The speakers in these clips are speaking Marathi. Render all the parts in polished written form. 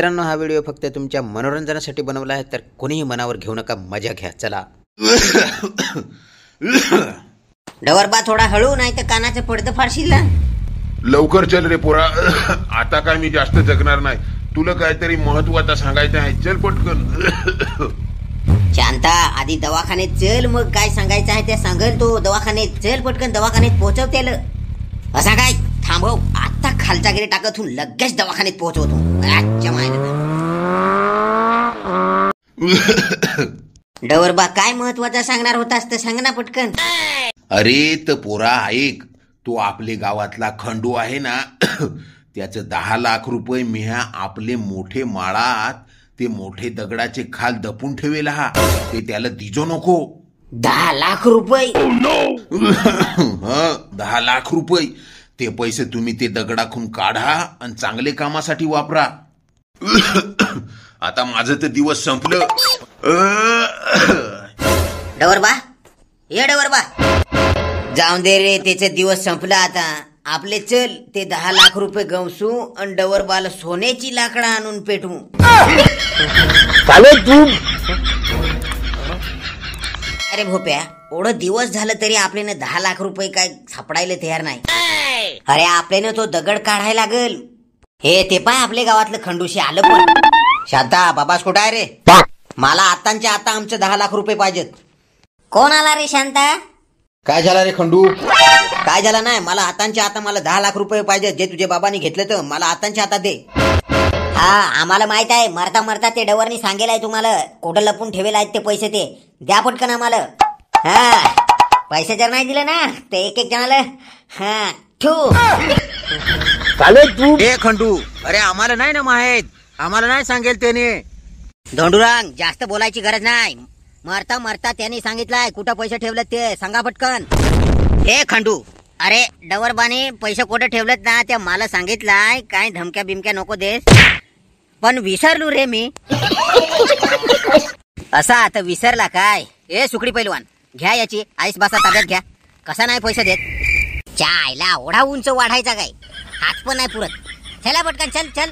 मित्रांनो, हा व्हिडिओ फक्त तुमच्या मनोरंजनासाठी बनवला आहे, तर कोणीही मनावर घेऊ नका, मजा घ्या. चला. डवरबा थोडा हळू, नाही तर कानाचं पडदं फाडशील ना. लवकर चल रे पोरा, आता काय मी जास्त जगणार नाही. तुला काहीतरी महत्वाचं सांगायचं आहे, चल पटकन. शांता, आधी दवाखान्यात चल, मग काय सांगायचं आहे ते सांगल तो. दवाखान्यात चल, पटकन दवाखान्यात पोहोचव त्याला. असा काय थांबव, आता खालच्या गेले टाकत तू लगेच दवाखान्यात पोहोचवतो. डवरबा काय महत्वाचं सांगणार होतास तर सांग ना पटकन. अरे तर पोरा ऐक, तो आपले गावातला खंडू आहे ना, त्याचं 10 लाख रुपये मिहा आपले मोठे माळात ते मोठे दगडाचे खाल दपून ठेवेल. हा ते त्याला दिजो नको. 10 लाख रुपये? 10 लाख रुपये. ते पैसे तुम्ही ते दगडाखून काढा आणि चांगले कामासाठी वापरा. आता माझं तर दिवस संपलं. डवरबा, ये डवरबा, जाऊन दे रे, त्याचे दिवस संपला. आता आपले चल ते 10 लाख रुपये गवसू आणि डवरबाला सोन्याची लाकडं आणून पेटवू. अरे भोप्या, एवढं दिवस झालं तरी आपल्यानं 10 लाख रुपये काय सापडायला तयार नाही. अरे आपल्यानं तो दगड काढायला लागल. हे ते पाय आपल्या गावातलं खंडूशी आलं. पण शांता, बाबास कुठं आहे रे? मला आताच्या आता आमचे 10 लाख रुपये पाहिजेत. कोण आला रे शांता? काय झालं रे खंडू? काय झालं नाही, मला आताच्या आता मला 10 लाख रुपये पाहिजेत. जे तुझ्या बाबांनी घेतलं तर मला आताच्या आता दे. हा, आम्हाला माहित आहे, मरता मरता ते डवरनी सांगेल आहे तुम्हाला कुठं लपून ठेवेल आहेत ते पैसे. ते द्या पटकन आम्हाला. हा, पैसे जर नाही दिले ना ते एक एक जणाला हा ठू. ए खंडू, अरे आम्हाला नाही ना माहित, आम्हाला नाही सांगेल त्याने. धोंडुरांग, जास्त बोलायची गरज नाही. मरता मरता त्यांनी सांगितलंय कुठं पैसे ठेवलेत ते सांगा पटकन. हे खंडू, अरे डवरबाने पैसे कुठं ठेवलेत ना ते मला सांगितलंय. काय धमक्या बिमक्या नको देस. पण विसरलो रे मी. असा आता विसरला काय? ए सुकडी पैलवान, घ्या याची आईस बासा ताब्यात घ्या. कसा नाही पैसे देत? चायला ओढा उंच वाढायचा काय? हात पण नाही पुरत. चला पटकन, चल चल.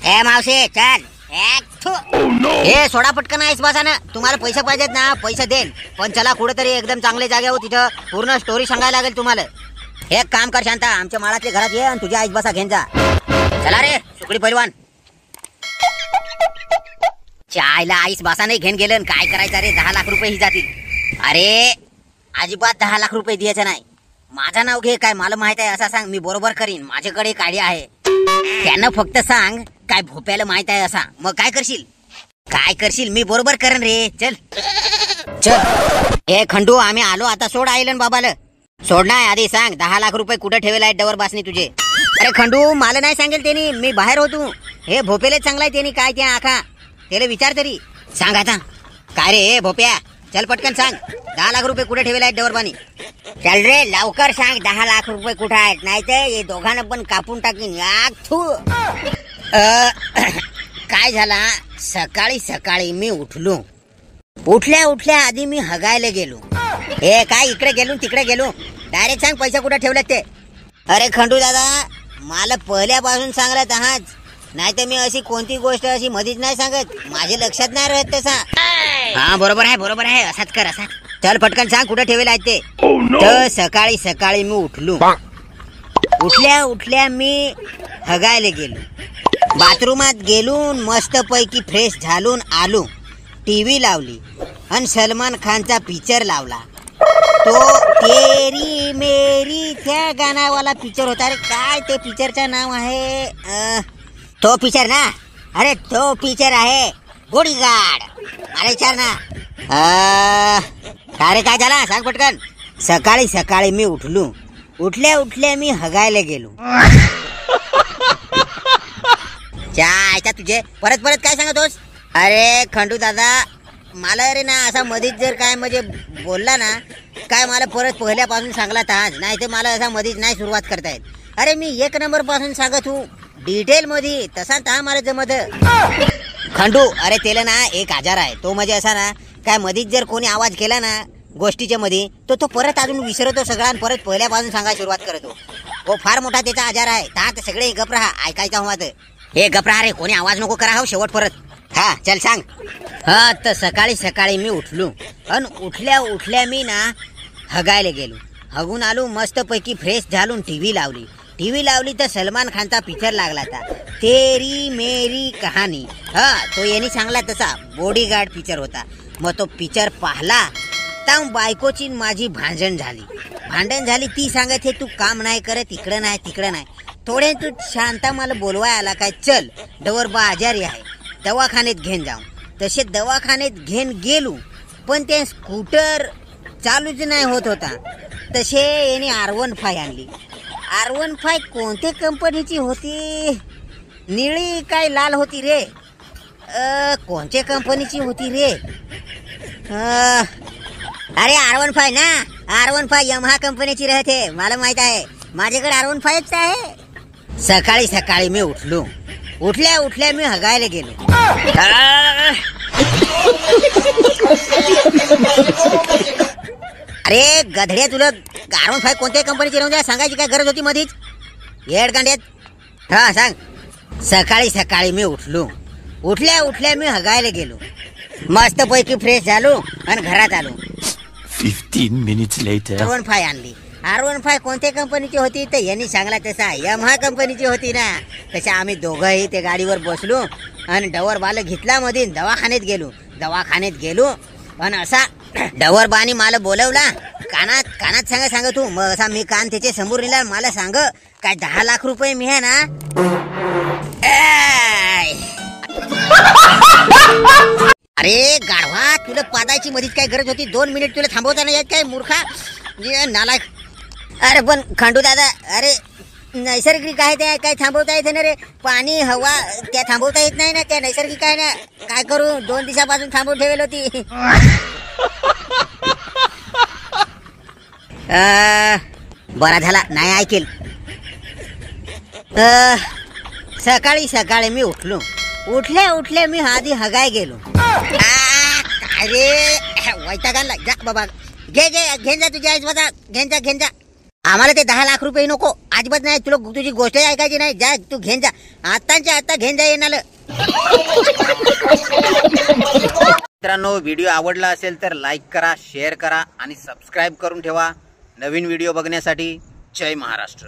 ए मावशी चल. हे सोडा पटकन आईस बासानं. तुम्हाला पैसे पाहिजेत ना, पैसे देईल. पण चला कुठेतरी एकदम चांगले जागे हो, तिथं पूर्ण स्टोरी सांगायला लागेल तुम्हाला. एक काम कर शांता, आमच्या माळातल्या घरात ये आणि तुझ्या आईस बासा घेऊन जा. चला रे सुकडी पैलवान. चायला आईस बासा नाही घेऊन गेलं. काय करायचं रे? 10 लाख रुपये ही जातील. अरे अजिबात 10 लाख रुपये द्यायचं नाही. माझं नाव घे, काय मला माहित आहे असं सांग, मी बरोबर करीन. माझ्याकडे एक आयडिया आहे. त्यांना फक्त सांग काय भोप्याला माहित आहे असा. मग काय करशील? काय करशील? मी बरोबर करेन रे. चल चल. ए खंडू, आम्ही आलो आता. सोड आईलन बाबाला. सोड नाही, आधी सांग 10 लाख रुपये कुठे ठेवेल आहेत डवर बासनी तुझे? अरे खंडू, मला नाही सांगेल त्यांनी, मी बाहेर होतो. हे भोपेलेच चांगलाय त्यांनी काय त्या आखा. त्याला विचार तरी. सांग आता. काय रे भोप्या, चल पटकन सांग 10 लाख रुपये कुठे ठेवेल आहेत डवरबानी? चल रे लवकर सांग 10 लाख रुपये कुठे आहेत, नाही तर हे दोघांना पण कापून टाकीन. काय झाला, सकाळी सकाळी मी उठलो. उठल्या उठल्या आधी मी हगायला गेलो. हे काय इकडे गेलो तिकडे गेलो, डायरेक्ट सांग पैसे कुठे ठेवलेत ते. अरे खंडू दादा, मला पहिल्यापासून सांगत आहात, नाही तर मी अशी कोणती गोष्ट अशी मधीच नाही सांगत. माझ्या लक्षात नाही राहत तसा. हा बरोबर आहे बरोबर आहे, असाच कर असा. चल पटकन सांग कुठे ठेवेल आहेत ते. तर सकाळी सकाळी मी उठलो. उठल्या उठल्या मी हगायला गेलो. बाथरूमात गेलून मस्त पैकी फ्रेश झालून आलो. टीव्ही लावली आणि सलमान खानचा पिक्चर लावला. तो तेरी मेरी त्या गाण्यावाला पिक्चर होता रे. काय ते पिक्चरचं नाव आहे? तो पिक्चर ना? अरे तो पिक्चर आहे बॉडीगार्ड. अरे विचार ना. काय रे काय झाला सांग पटकन. सकाळी सकाळी मी उठलो. उठल्या उठल्या मी हगायला गेलो. चायचा तुझे परत परत काय सांगतोस? अरे खंडू दादा, मला रे ना असा मधीच जर काय म्हणजे बोलला ना काय, मला परत पहिल्यापासून सांगला ताज, नाही तर मला असा मधीच नाही सुरुवात करता येत. अरे मी 1 नंबर पासून सांगत हूँ डिटेल मध्ये, तसा ता मला जमत खंडू. अरे त्याला ना एक आजार आहे, तो म्हणजे असा ना काय मधीच जर कोणी आवाज केला ना गोष्टीच्या मध्ये तो परत अजून विसरतो सगळा आणि परत पहिल्यापासून सांगायला सुरुवात करतो. हो फार मोठा त्याचा आजार आहे. ता सगळे गप राहा, ऐकायचा हवा तर. हे गपरा रे, कोणी आवाज नको करा हो शेवट परत. हा चल सांग. हा तर सकाळी सकाळी मी उठलो आणि उठल्या उठल्या मी ना हगायला गेलो. हगून आलो, मस्त पैकी फ्रेश झालून टीव्ही लावली तर सलमान खानचा पिक्चर लागला था, तेरी मेरी कहाणी. हा तो यांनी सांगला तसा बॉडीगार्ड पिक्चर होता. मग तो पिक्चर पाहला तर बायकोची माझी भांडण झाली. ती सांगत हे तू काम नाही करत, इकडं नाही. थोडे तू शांता मला बोलवाय आला काय, चल डवरबा आजारी आहे, दवाखान्यात घेऊन जाऊ. तसे दवाखान्यात घेऊन गेलो, पण ते स्कूटर चालूच नाही होत होता. तसे याने R15 आणली. R15 कोणत्या कंपनीची होती, निळी काय लाल होती रे, कोणत्या कंपनीची होती रे? अरे R15 ना, R15 यमहा कंपनीची राहते, मला माहित आहे. माझ्याकडे R15च आहे. सकाळी सकाळी मी उठल्या मी हगायला गेलो. अरे गधड्या, तुला R15 कोणत्या कंपनीची राहून द्या सांगायची काय गरज होती मधीच येड गांड्यात? हा सांग. सकाळी सकाळी मी उठल्या मी हगायला गेलो. मस्त पैकी फ्रेश झालो आणि घरात आलो. 15 minutes later. R15 आणली. R15 कोणत्या कंपनीची होती तर यांनी सांगला तसा यमहा कंपनीची होती ना. तसे आम्ही दोघंही ते गाडीवर बसलो आणि डवरबाला घेतला मधीन दवाखान्यात गेलो आणि असा डवरबानी मला बोलवला. कानात सांगा तू. मग असा मी कान त्याच्या समोर नेला. मला सांग काय 10 लाख रुपये मी आहे ना. अरे गाढवा, तुला पादायची मधीच काय गरज होती? 2 मिनिट तुला थांबवता नाही येत काय मूर्खा नालायक? अरे पण खंडू दादा, अरे नैसर्गिक आहे ते काय थांबवता येते ना रे? पाणी हवा त्या थांबवता येत नाही ना, त्या नैसर्गिक आहे ना. काय करू, 2 दिवसापासून थांबवून ठेवेल होती. बरा झाला नाही ऐकेल. सकाळी सकाळी मी उठल्या मी आधी हगाय गेलो. अरे वैताग आणला. जा बाबा, घेन जा तुझ्या आईबाबा, घेन जा. आम्हाला ते 10 लाख रुपये नको अजिबात नाही. तुला तुझी गोष्ट ऐकायची नाही. जा तू घेन जा, आत्ताच्या आत्ता घेन जा येणार. मित्रांनो, व्हिडिओ आवडला असेल तर लाईक करा, शेअर करा आणि सबस्क्राईब करून ठेवा नवीन व्हिडिओ बघण्यासाठी. जय महाराष्ट्र.